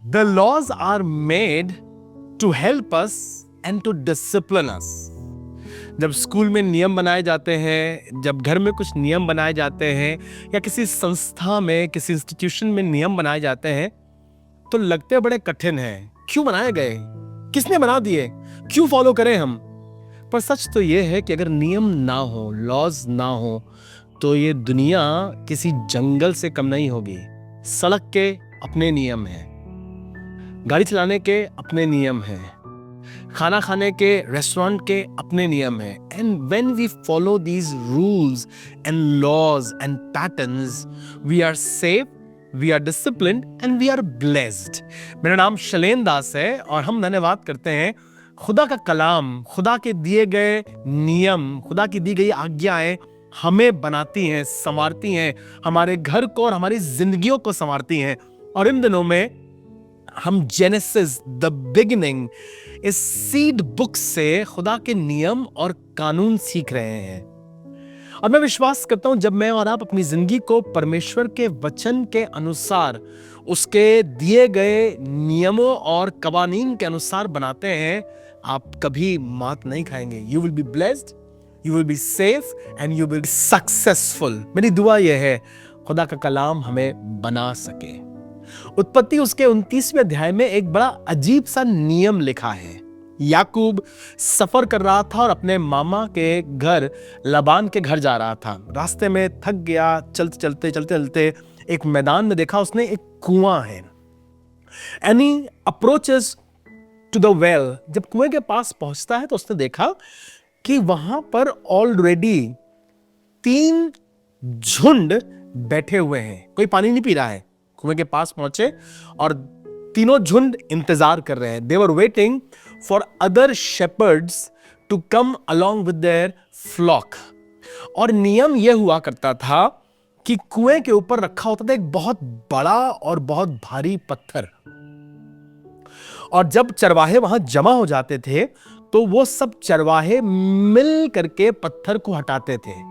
The laws are made to help us and to discipline us. जब school में नियम बनाए जाते हैं, जब घर में कुछ नियम बनाए जाते हैं, या किसी संस्था में, किसी इंस्टीट्यूशन में नियम बनाए जाते हैं, तो लगते बड़े कठिन हैं। क्यों बनाए गए? किसने बना दिए? क्यों फॉलो करें हम? पर सच तो ये है कि अगर नियम ना हो, लॉज ना हो, तो ये दुनिया किसी जंगल से कम नहीं होगी। सड़क के अपने नियम हैं, गाड़ी चलाने के अपने नियम हैं, खाना खाने के, रेस्टोरेंट के अपने नियम हैं। And when we follow these rules and laws and patterns, we are safe, we are disciplined and we are blessed. मेरा नाम शैलेंद्र दास है और हम धन्यवाद करते हैं खुदा का कलाम, खुदा के दिए गए नियम, खुदा की दी गई आज्ञाएं हमें बनाती हैं, संवारती हैं, हमारे घर को और हमारी जिंदगियों को संवारती हैं। और इन दिनों में हम जेनेसिस द बिगिनिंग, इस सीड बुक से खुदा के नियम और कानून सीख रहे हैं। और मैं विश्वास करता हूं जब मैं और आप अपनी जिंदगी को परमेश्वर के वचन के अनुसार, उसके दिए गए नियमों और कवानीन के अनुसार बनाते हैं, आप कभी मात नहीं खाएंगे। You will be blessed, you will be safe and you will be successful. मेरी दुआ यह है खुदा का कलाम हमें बना सके। उत्पत्ति उसके 29वें अध्याय में एक बड़ा अजीब सा नियम लिखा है। याकूब सफर कर रहा था और अपने मामा के घर, लबान के घर जा रहा था। रास्ते में थक गया, चलते चलते एक मैदान में देखा उसने एक कुआं है। And he approaches to the well. जब कुएं के पास पहुंचता है तो उसने देखा कि वहां पर ऑलरेडी 3 झुंड बैठे हुए हैं। कोई पानी नहीं पी रहा है। कुएं के पास पहुंचे और तीनों झुंड इंतजार कर रहे हैं। They were waiting for other shepherds to come along with their flock. और नियम यह हुआ करता था कि कुएं के ऊपर रखा होता था एक बहुत बड़ा और बहुत भारी पत्थर, और जब चरवाहे वहां जमा हो जाते थे तो वो सब चरवाहे मिल करके पत्थर को हटाते थे।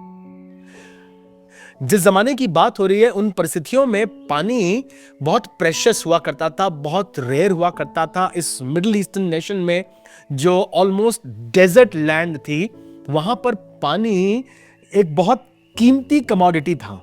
जिस जमाने की बात हो रही है, उन परिस्थितियों में पानी बहुत प्रेशियस हुआ करता था, बहुत रेयर हुआ करता था। इस मिडिल ईस्टर्न नेशन में जो ऑलमोस्ट डेजर्ट लैंड थी, वहां पर पानी एक बहुत कीमती कमोडिटी था,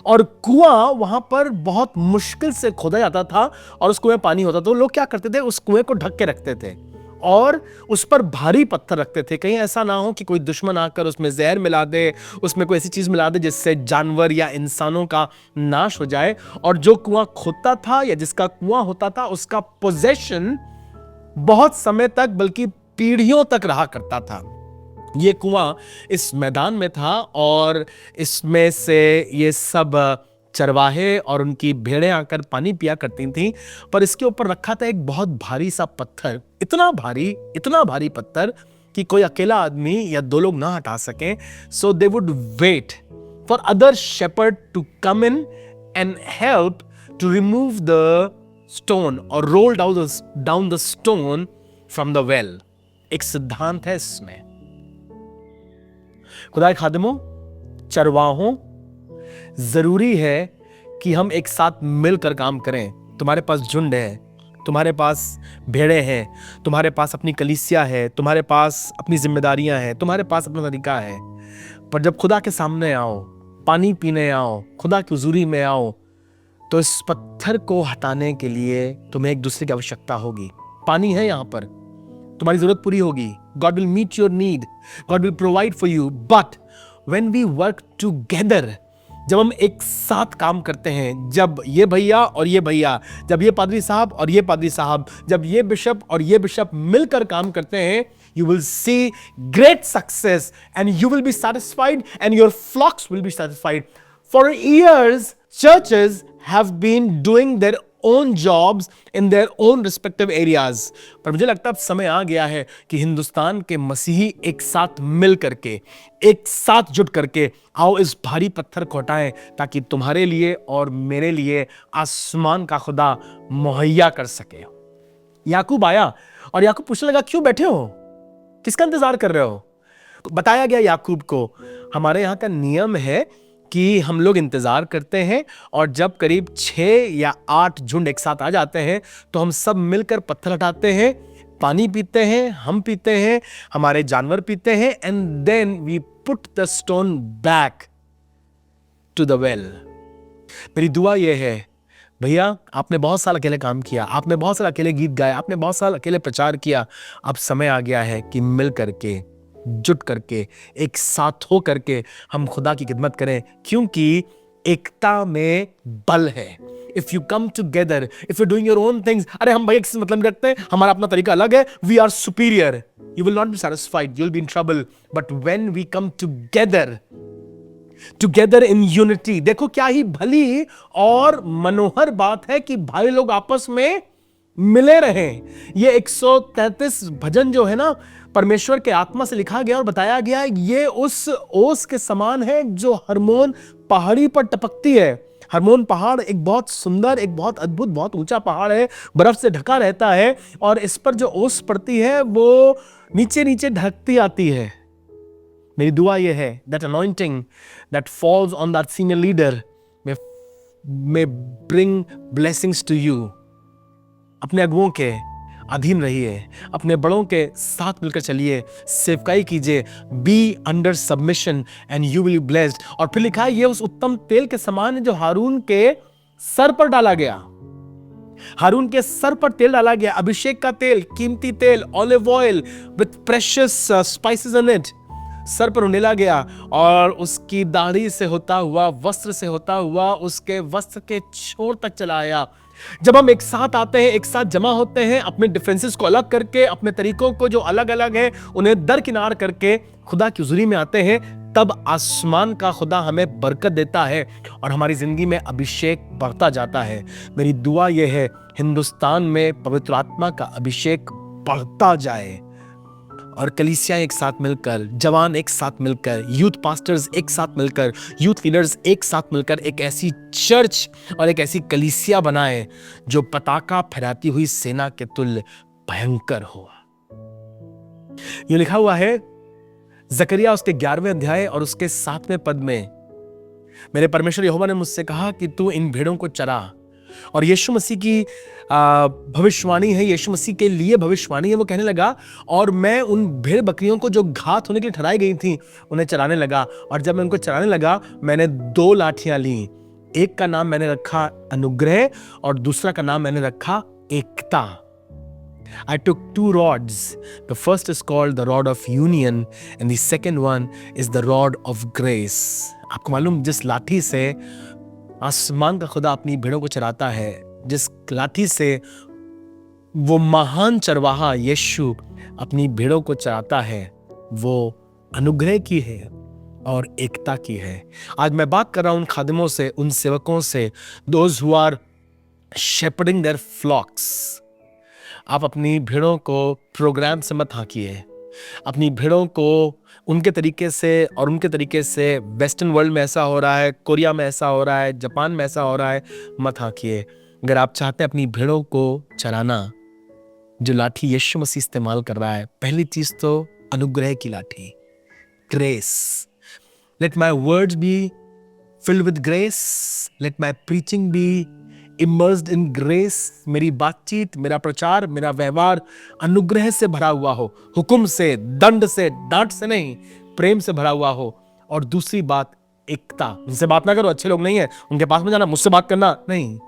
और कुआं वहां पर बहुत मुश्किल से खोदा जाता था और उस कुएं में पानी होता था। तो लोग क्या करते थे, उस कुएं को ढक के रखते थे और उस पर भारी पत्थर रखते थे, कहीं ऐसा ना हो कि कोई दुश्मन आकर उसमें जहर मिला दे, उसमें कोई ऐसी चीज मिला दे जिससे जानवर या इंसानों का नाश हो जाए। और जो कुआं खोदता था या जिसका कुआं होता था, उसका पोजेशन बहुत समय तक, बल्कि पीढ़ियों तक रहा करता था। ये कुआं इस मैदान में था और इसमें से ये सब चरवाहे और उनकी भेड़ें आकर पानी पिया करती थीं। पर इसके ऊपर रखा था एक बहुत भारी सा पत्थर, इतना भारी पत्थर कि कोई अकेला आदमी या 2 लोग ना हटा सकें। So they would wait for other shepherd to come in and help to remove the stone और roll down the stone from the well. एक सिद्धांत है इसमें। खुदा के खादिमों, चरवाहों, जरूरी है कि हम एक साथ मिलकर काम करें। तुम्हारे पास झुंड है, तुम्हारे पास भेड़े हैं, तुम्हारे पास अपनी कलीसिया है, तुम्हारे पास अपनी जिम्मेदारियां हैं, तुम्हारे पास अपना तरीका है। पर जब खुदा के सामने आओ, पानी पीने आओ, खुदा की हुजूरी में आओ, तो इस पत्थर को हटाने के लिए तुम्हें एक दूसरे की आवश्यकता होगी। पानी है यहां पर, तुम्हारी जरूरत पूरी होगी। God will meet your need, God will provide for you. But when we work together, जब हम एक साथ काम करते हैं, जब ये भैया और ये भैया, जब ये पादरी साहब और ये पादरी साहब, जब ये बिशप और ये बिशप मिलकर काम करते हैं, you will see great success and you will be satisfied and your flocks will be satisfied. For years, churches have been doing their own jobs in their own respective areas. पर मुझे लगता है अब समय आ गया है कि हिंदुस्तान के मसीही एक साथ मिल करके, एक साथ जुट करके आओ इस भारी पत्थर को हटाएं, ताकि तुम्हारे लिए और मेरे लिए आसमान का खुदा मुहैया कर सके। याकूब आया और याकूब पूछने लगा, क्यों बैठे हो, किसका इंतजार कर रहे हो? बताया गया याकूब को, हमारे यहाँ का नियम है कि हम लोग इंतज़ार करते हैं और जब करीब 6 या 8 झुंड एक साथ आ जाते हैं तो हम सब मिलकर पत्थर हटाते हैं, पानी पीते हैं, हम पीते हैं, हमारे जानवर पीते हैं, and then we put the stone back to the well. मेरी दुआ यह है, भैया आपने बहुत साल अकेले काम किया, आपने बहुत साल अकेले गीत गाए, आपने बहुत साल अकेले प्रचार किया, अब समय आ गया है कि मिल करके, जुट करके, एक साथ हो करके हम खुदा की खिदमत करें, क्योंकि एकता में बल है। If you come together, if you doing your own things, अरे हम भाई एक से मतलब नहीं रखते हैं, हमारा अपना तरीका अलग है, we are superior, you will not be satisfied, you will be in trouble. But when we come together in unity, देखो क्या ही भली और मनोहर बात है कि भाई लोग आपस में मिले रहें। ये 133 भजन जो है ना, परमेश्वर के आत्मा से लिखा गया और बताया गया, ये उस ओस के समान है जो हरमोन पहाड़ी पर टपकती है। हरमोन पहाड़ एक बहुत सुंदर, एक बहुत अद्भुत, बहुत ऊंचा पहाड़ है, बर्फ से ढका रहता है, और इस पर जो ओस पड़ती है वो नीचे नीचे ढकती आती है। मेरी दुआ यह है, that anointing that falls on that senior leader may bring blessings to you। अपने अगुओं के अधीन रहिए, अपने बड़ों के साथ मिलकर चलिए, सेवकाई कीजिए, be under submission and you will be blessed। और फिर लिखा है, ये उस उत्तम तेल के समान है जो हारून के सर पर डाला गया। हारून के सर पर तेल डाला गया, अभिषेक का तेल, कीमती तेल, olive oil with precious spices in it, sir पर उंडेला गया, और उसकी दाढ़ी से होता हुआ, वस्त्र से होता हुआ, उसके वस्त्र के छोर तक चला आया। जब हम एक साथ आते हैं, एक साथ जमा होते हैं, अपने डिफरेंसेस को अलग करके, अपने तरीकों को जो अलग अलग है उन्हें दरकिनार करके खुदा की हुजूरी में आते हैं, तब आसमान का खुदा हमें बरकत देता है और हमारी जिंदगी में अभिषेक बढ़ता जाता है। मेरी दुआ यह है, हिंदुस्तान में पवित्र आत्मा का अभिषेक बढ़ता जाए और कलीसिया एक साथ मिलकर, जवान एक साथ मिलकर, यूथ पास्टर्स एक साथ मिलकर, यूथ लीडर्स एक साथ मिलकर एक ऐसी चर्च और एक ऐसी कलीसिया बनाए जो पताका फहराती हुई सेना के तुल्य भयंकर हो। यूं लिखा हुआ है जकरिया उसके 11वें अध्याय और उसके 7वें पद में, मेरे परमेश्वर यहोवा ने मुझसे कहा कि तू इन भेड़ों को चरा। और यीशु मसीह की भविष्यवाणी है, यीशु मसीह के लिए भविष्यवाणी है। वो कहने लगा, और मैं उन भेड़ बकरियों को जो घात होने के लिए ठहराई गई थी उन्हें चराने लगा। और जब मैं उनको चराने लगा, मैंने 2 लाठियां ली, एक का नाम मैंने रखा अनुग्रह और दूसरा का नाम मैंने रखा एकता। I took 2 rods. The first is called the rod of union and the second one is the rod of grace। आपको मालूम, जिस लाठी से आसमान का खुदा अपनी भेड़ों को चराता है, जिस लाठी से वो महान चरवाहा यीशु अपनी भेड़ों को चराता है, वो अनुग्रह की है और एकता की है। आज मैं बात कर रहा हूं उन खादिमों से, उन सेवकों से, those who are shepherding their flocks। आप अपनी भेड़ों को प्रोग्राम से मत हाँकिए, अपनी भेड़ों को उनके तरीके से, और उनके तरीके से वेस्टर्न वर्ल्ड में ऐसा हो रहा है, कोरिया में ऐसा हो रहा है, जापान में ऐसा हो रहा है, मत हाँकिए। अगर आप चाहते हैं अपनी भेड़ों को चराना, जो लाठी यीशु मसीह इस्तेमाल कर रहा है, पहली चीज तो अनुग्रह की लाठी, grace. Let my words be filled with grace, let my preaching be immersed in grace. मेरी बातचीत, मेरा प्रचार, मेरा व्यवहार अनुग्रह से भरा हुआ हो, हुक्म से, दंड से, डांट से नहीं, प्रेम से भरा हुआ हो। और दूसरी बात, एकता। उनसे बात ना करो, अच्छे लोग नहीं है, उनके पास में जाना, मुझसे बात करना नहीं।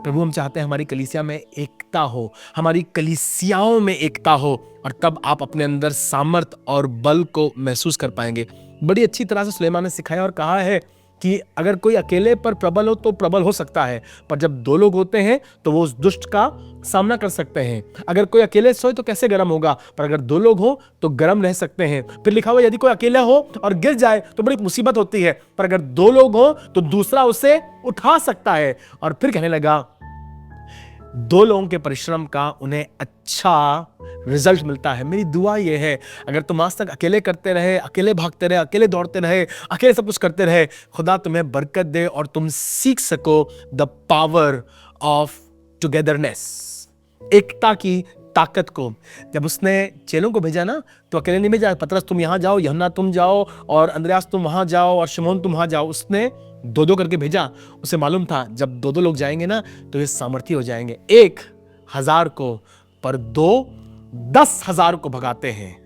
प्रभु, हम चाहते हैं हमारी कलीसिया में एकता हो, हमारी कलीसियाओं में एकता हो, और तब आप अपने अंदर सामर्थ और बल को महसूस कर पाएंगे। बड़ी अच्छी तरह से सुलेमान ने सिखाया और कहा है कि अगर कोई अकेले पर प्रबल हो तो प्रबल हो सकता है, पर जब 2 लोग होते हैं तो वो उस दुष्ट का सामना कर सकते हैं। अगर कोई अकेले सोए तो कैसे गर्म होगा, पर अगर 2 लोग हो तो गर्म रह सकते हैं। फिर लिखा हुआ, यदि कोई अकेला हो और गिर जाए तो बड़ी मुसीबत होती है, पर अगर 2 लोग हो तो दूसरा उसे उठा सकता है। और फिर कहने लगा, 2 लोगों के परिश्रम का उन्हें अच्छा रिजल्ट मिलता है। मेरी दुआ यह है, अगर तुम आज तक अकेले करते रहे, अकेले भागते रहे, अकेले दौड़ते रहे, अकेले सब कुछ करते रहे, खुदा तुम्हें बरकत दे और तुम सीख सको द पावर ऑफ टुगेदरनेस, एकता की ताकत को। जब उसने चेलों को भेजा ना, तो अकेले नहीं भेजा, पतरस तुम यहाँ जाओ, यूहन्ना तुम जाओ, और अंद्रयास तुम वहाँ जाओ, और शमौन तुम वहाँ जाओ। उसने 2-2 करके भेजा। उसे मालूम था जब 2-2 लोग जाएंगे ना तो ये सामर्थी हो जाएंगे। 1,000 को, पर 2 10,000 को भगाते हैं।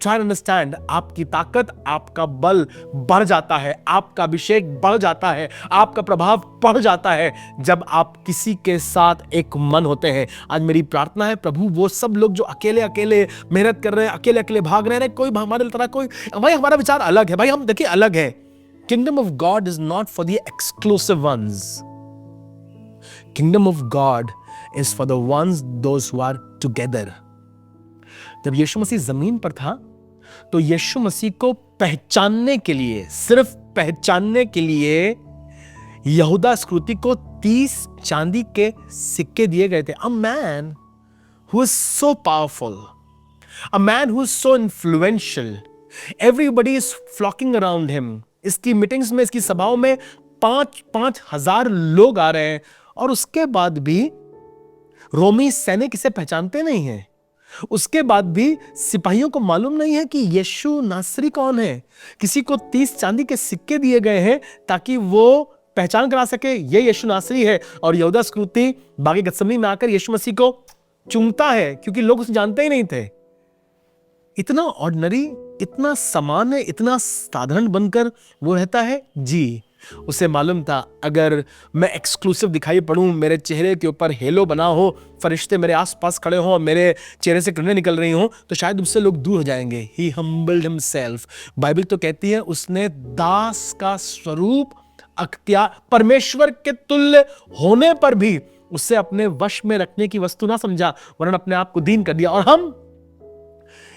Try to understand, आपकी ताकत, आपका बल बढ़ जाता है, आपका अभिषेक बढ़ जाता है, आपका प्रभाव बढ़ जाता है जब आप किसी के साथ एक मन होते हैं। आज मेरी प्रार्थना है, प्रभु वो सब लोग जो अकेले अकेले मेहनत कर रहे हैं, अकेले अकेले भाग रहे हैं, कोई हमारे तरह कोई, भाई हमारा विचार अलग है, भाई हम देखिए अलग है। Kingdom of God is not for the exclusive ones. Kingdom of God is for the ones those who are together. जब यीशु मसीह जमीन पर था तो यीशु मसीह को पहचानने के लिए, सिर्फ पहचानने के लिए यहूदा इस्करियोती को 30 चांदी के सिक्के दिए गए थे। A man who is so powerful, a man who is so influential, everybody is flocking around him. इसकी मीटिंग्स में, इसकी सभाओं में 5-5 हजार लोग आ रहे हैं, और उसके बाद भी रोमी सैनिक इसे पहचानते नहीं हैं। उसके बाद भी सिपाहियों को मालूम नहीं है कि यीशु नासरी कौन है। किसी को 30 चांदी के सिक्के दिए गए हैं ताकि वो पहचान करा सके ये यीशु नासरी है। और यहूदा इस्करियोती बागी गतसमनी में आकर यीशु मसीह को चूमता है, क्योंकि लोग उसे जानते ही नहीं थे। इतना ऑर्डिनरी, इतना सामान्य, इतना साधारण बनकर वो रहता है। जी, उसे मालूम था अगर मैं एक्सक्लूसिव दिखाई पड़ूं, मेरे चेहरे के ऊपर हेलो बना हो, फरिश्ते मेरे आसपास खड़े हों और मेरे चेहरे से किरणें निकल रही हों, तो शायद उससे लोग दूर हो जाएंगे। ही हम्बल्ड हिमसेल्फ। बाइबल तो कहती है उसने दास का स्वरूप अख्तियार, परमेश्वर के तुल्य होने पर भी उसे अपने वश में रखने की वस्तु ना समझा, वरन अपने आप को दीन कर दिया। और हम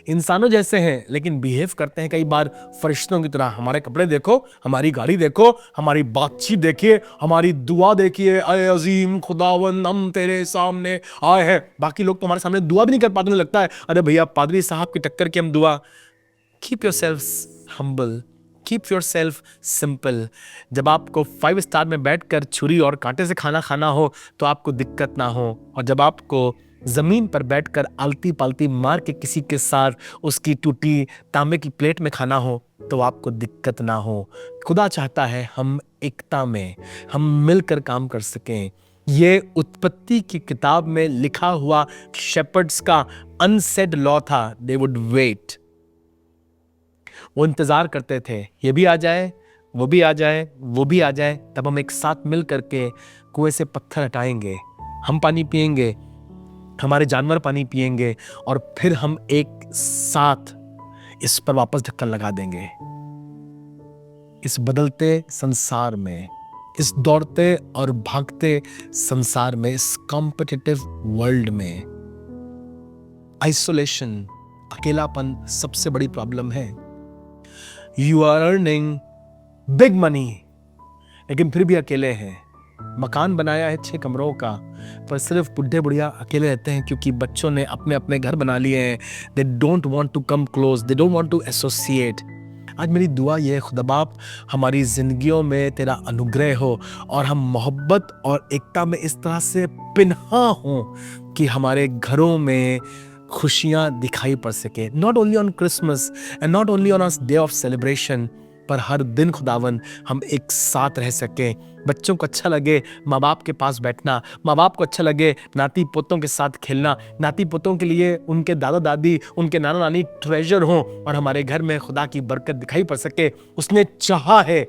इंसानों जैसे हैं, लेकिन बिहेव करते हैं कई बार फरिश्तों की तरह। हमारे कपड़े देखो, हमारी गाड़ी देखो, हमारी बातचीत देखिए, हमारी दुआ देखिए, अय अजीम खुदावन हम तेरे सामने आए हैं। बाकी लोग तो हमारे सामने दुआ भी नहीं कर पाते, उन्हें लगता है अरे भैया पादरी साहब की टक्कर की हम दुआ। Keep yourself humble, keep yourself simple. जब आपको 5 स्टार में बैठकर छुरी और कांटे से खाना खाना हो तो आपको दिक्कत ना हो, और जब आपको जमीन पर बैठकर आलती पालती मार के किसी के साथ उसकी टूटी तांबे की प्लेट में खाना हो तो आपको दिक्कत ना हो। खुदा चाहता है हम एकता में, हम मिलकर काम कर सकें। ये उत्पत्ति की किताब में लिखा हुआ शेपर्ड्स का अनसेड लॉ था। दे वुड वेट, वो इंतजार करते थे, ये भी आ जाए, वो भी आ जाए, वो भी आ जाए, तब हम एक साथ मिल करके कुएं से पत्थर हटाएंगे, हम पानी पिएंगे, हमारे जानवर पानी पिएंगे, और फिर हम एक साथ इस पर वापस ढक्कन लगा देंगे। इस बदलते संसार में, इस दौड़ते और भागते संसार में, इस कॉम्पिटिटिव वर्ल्ड में आइसोलेशन, अकेलापन सबसे बड़ी प्रॉब्लम है। You are earning big money, लेकिन फिर भी अकेले हैं। मकान बनाया है 6 कमरों का, पर सिर्फ बुढ़े बुढ़िया अकेले रहते हैं, क्योंकि बच्चों ने अपने अपने घर बना लिए हैं। They don't want to come close, they don't want to associate. आज मेरी दुआ ये है, खुदा बाप हमारी जिंदगियों में तेरा अनुग्रह हो, और हम मोहब्बत और एकता में इस तरह से पिन्हा हों कि हमारे घरों में खुशियाँ दिखाई पड़ सके। Not only on Christmas and not only on our day of celebration, पर हर दिन खुदावन हम एक साथ रह सकें। बच्चों को अच्छा लगे माँ बाप के पास बैठना, माँ बाप को अच्छा लगे नाती पोतों के साथ खेलना, नाती पोतों के लिए उनके दादा दादी, उनके नाना नानी ट्रेजर हों, और हमारे घर में खुदा की बरकत दिखाई पड़ सके। उसने चाहा है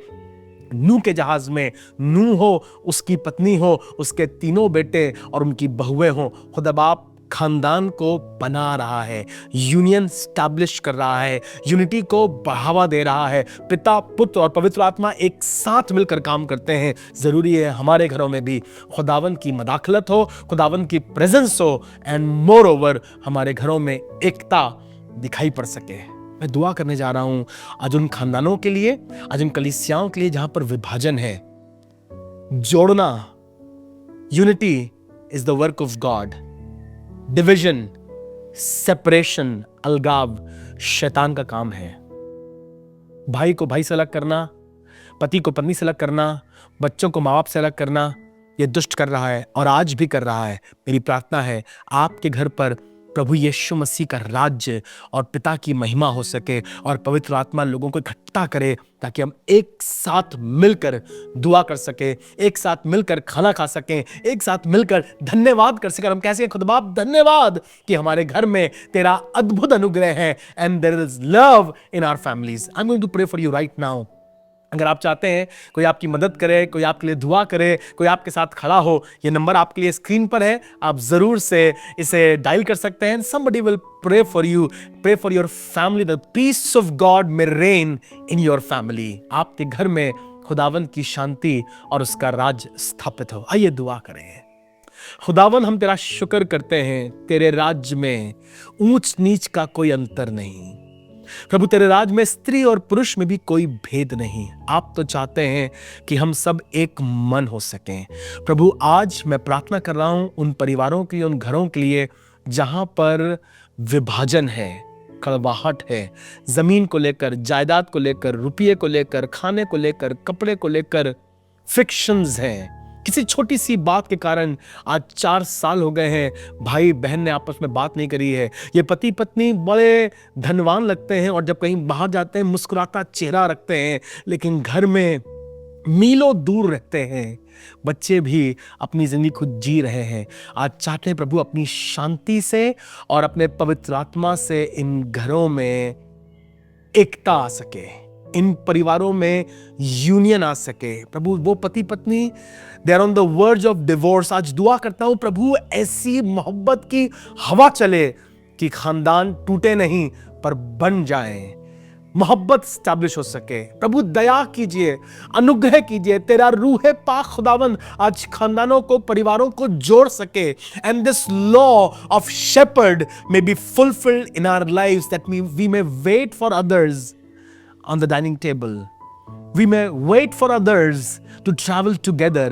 नूह के जहाज में नूह हो, उसकी पत्नी हो, उसके 3 बेटे और उनकी बहुएं हो। खुदा बाप खानदान को बना रहा है, यूनियन स्टैब्लिश कर रहा है, यूनिटी को बढ़ावा दे रहा है। पिता, पुत्र और पवित्र आत्मा एक साथ मिलकर काम करते हैं। जरूरी है हमारे घरों में भी खुदावन की मदाखलत हो, खुदावन की प्रेजेंस हो, एंड मोर ओवर हमारे घरों में एकता दिखाई पड़ सके। मैं दुआ करने जा रहा हूं आज उन खानदानों के लिए, आज उन कलीसियाओं के लिए जहां पर विभाजन है। जोड़ना, unity is the work of God. Division, separation, अलगाव शैतान का काम है। भाई को भाई से अलग करना, पति को पत्नी से अलग करना, बच्चों को माँ बाप से अलग करना, ये दुष्ट कर रहा है और आज भी कर रहा है। मेरी प्रार्थना है आपके घर पर प्रभु यीशु मसीह का राज्य और पिता की महिमा हो सके और पवित्र आत्मा लोगों को इकट्ठा करे ताकि हम एक साथ मिलकर दुआ कर सके, एक साथ मिलकर खाना खा सकें, एक साथ मिलकर धन्यवाद कर सकें। हम कह सकें खुदा बाप धन्यवाद कि हमारे घर में तेरा अद्भुत अनुग्रह है and there is love in our families. I am going to pray for you right now. अगर आप चाहते हैं कोई आपकी मदद करे, कोई आपके लिए दुआ करे, कोई आपके साथ खड़ा हो, ये नंबर आपके लिए स्क्रीन पर है, आप जरूर से इसे डायल कर सकते हैं। somebody will pray for you, pray for your family, the peace of God may reign in your family। आपके घर में खुदावन की शांति और उसका राज स्थापित हो। आइए दुआ करें। खुदावन हम तेरा शुक्र करते हैं, तेरे राज्य में ऊंच नीच का कोई अंतर नहीं प्रभु। तेरे राज में स्त्री और पुरुष में भी कोई भेद नहीं। आप तो चाहते हैं कि हम सब एक मन हो सकें। प्रभु आज मैं प्रार्थना कर रहा हूं उन परिवारों के लिए, उन घरों के लिए जहां पर विभाजन है, कड़वाहट है, जमीन को लेकर, जायदाद को लेकर, रुपये को लेकर, खाने को लेकर, कपड़े को लेकर फिक्शंस हैं। किसी छोटी सी बात के कारण आज 4 साल हो गए हैं भाई बहन ने आपस में बात नहीं करी है। ये पति पत्नी बड़े धनवान लगते हैं और जब कहीं बाहर जाते हैं मुस्कुराता चेहरा रखते हैं, लेकिन घर में मीलों दूर रहते हैं। बच्चे भी अपनी जिंदगी खुद जी रहे हैं। आज चाहते हैं प्रभु अपनी शांति से और अपने पवित्र आत्मा से इन घरों में एकता आ सके, इन परिवारों में यूनियन आ सके। प्रभु वो पति पत्नी they are on the verge of divorce, आज दुआ करता हूं प्रभु ऐसी मोहब्बत की हवा चले कि खानदान टूटे नहीं पर बन जाए, मोहब्बत स्टैब्लिश हो सके। प्रभु दया कीजिए, अनुग्रह कीजिए, तेरा रूह पाक खुदावन आज खानदानों को, परिवारों को जोड़ सके। And this law of shepherd may be fulfilled in our lives, that we may wait for others on the dining table. We may wait for others to travel together.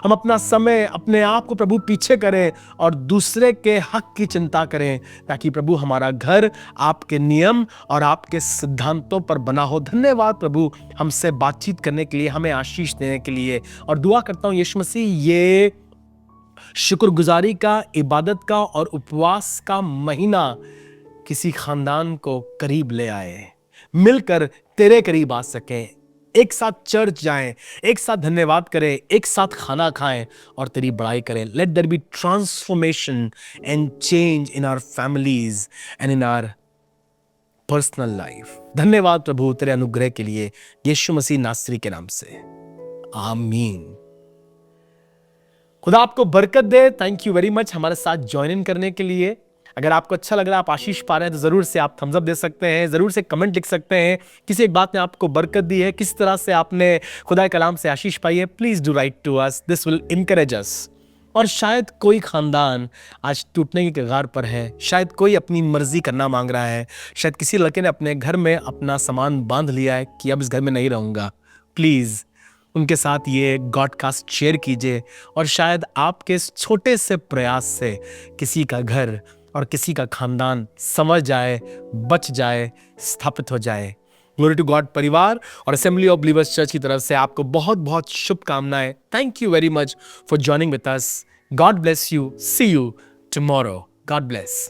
हम अपना समय, अपने आप को प्रभु पीछे करें और दूसरे के हक की चिंता करें ताकि प्रभु हमारा घर आपके नियम और आपके सिद्धांतों पर बना हो। धन्यवाद प्रभु हमसे बातचीत करने के लिए, हमें आशीष देने के लिए। और दुआ करता हूं यीशु मसीह ये शुक्रगुजारी का, इबादत का और उपवास का महीना किसी खानदान को करीब ले आए, मिलकर तेरे करीब आ सकें, एक साथ चर्च जाएं, एक साथ धन्यवाद करें, एक साथ खाना खाएं और तेरी बड़ाई करें। Let there be transformation and change in our families and in our personal life. धन्यवाद प्रभु तेरे अनुग्रह के लिए, यीशु मसीह नासरी के नाम से, आमीन। खुदा आपको बरकत दे। थैंक यू वेरी मच हमारे साथ ज्वाइन इन करने के लिए। अगर आपको अच्छा लग रहा है, आप आशीष पा रहे हैं, तो जरूर से आप थम्स अप दे सकते हैं, जरूर से कमेंट लिख सकते हैं। किसी एक बात ने आपको बरकत दी है, किस तरह से आपने खुदा के कलाम से आशीष पाई है, please do write to us, this will encourage us. और शायद कोई खानदान आज टूटने के कगार पर है, शायद कोई अपनी मर्जी करना मांग रहा है, शायद किसी लड़के ने अपने घर में अपना सामान बांध लिया है कि अब इस घर में नहीं रहूंगा। प्लीज उनके साथ ये गॉडकास्ट शेयर कीजिए और शायद आपके इस छोटे से प्रयास से किसी का घर और किसी का खानदान समझ जाए, बच जाए, स्थापित हो जाए। ग्लोरी टू गॉड परिवार और असेंबली ऑफ बिलीवर्स चर्च की तरफ से आपको बहुत बहुत शुभकामनाएं। Thank you very much for joining with us. God bless you. See you tomorrow. God bless.